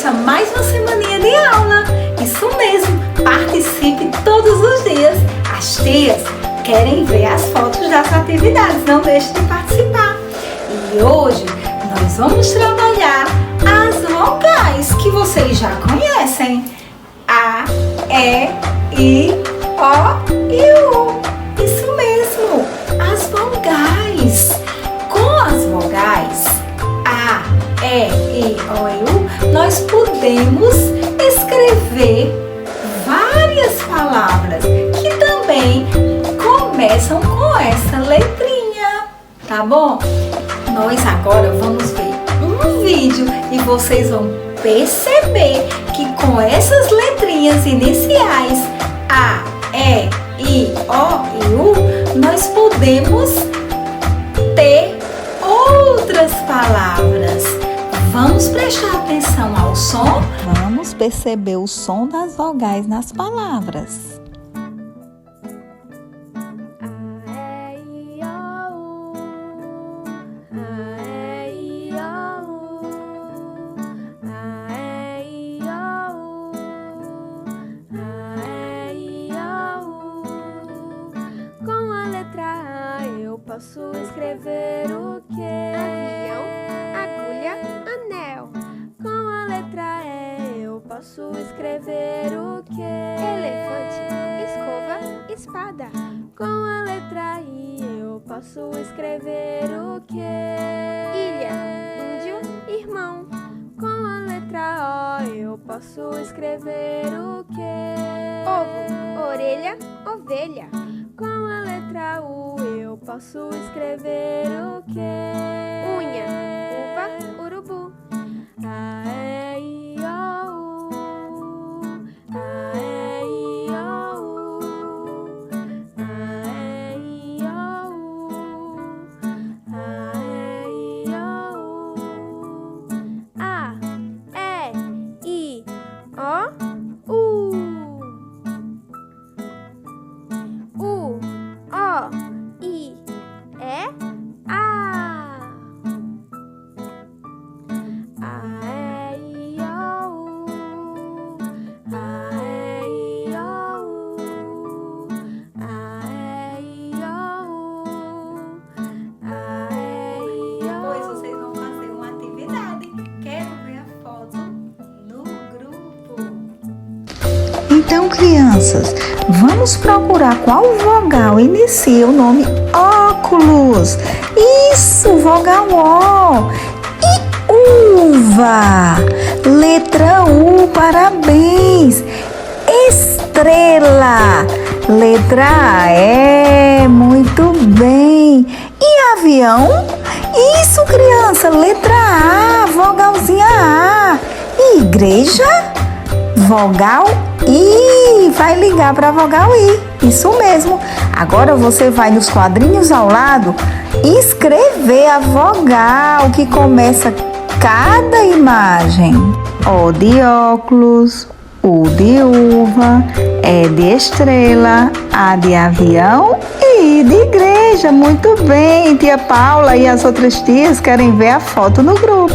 começa mais uma semaninha de aula. Isso mesmo, participe todos os dias. As tias querem ver as fotos das atividades, não deixe de participar. E hoje nós vamos trabalhar as vogais que vocês já conhecem. A, E, I, O e U. Isso mesmo, as vogais. Com as vogais A, E, I, O e U, nós podemos escrever várias palavras que também começam com essa letrinha, tá bom? Nós agora vamos ver um vídeo e vocês vão perceber que com essas letrinhas iniciais A, E, I, O e U, nós podemos ter outras palavras. Vamos prestar atenção ao som? Vamos perceber o som das vogais nas palavras. Posso escrever o quê? Avião, agulha, anel. Com a letra E eu posso escrever o quê? Elefante, escova, espada. Com a letra I eu posso escrever o quê? Ilha, índio, irmão. Com a letra O eu posso escrever o quê? Ovo, orelha, ovelha. Com a letra U eu posso escrever o quê? Unha, uva, urubu. A, E, I, O, U. A, E, I, O, U. A, E, I, O, U. A, E, I, O, U. A, E, I, O, U. U, O, I, E, A. A, E, I, O, U. A, E, I, O, U. A, E, I, O, U. A, E, I, O, U. Depois vocês vão fazer uma atividade. Quero ver a foto no grupo. Então, crianças, vamos procurar qual vogal inicia o nome óculos. Isso, vogal O. E uva. Letra U, parabéns. Estrela. Letra E, muito bem. E avião? Isso, criança, letra A, vogalzinha A. E igreja? Vogal I, vai ligar para a vogal I, isso mesmo. Agora você vai nos quadrinhos ao lado escrever a vogal que começa cada imagem. O de óculos, U de uva, E de estrela, A de avião e I de igreja. Muito bem, tia Paula e as outras tias querem ver a foto no grupo.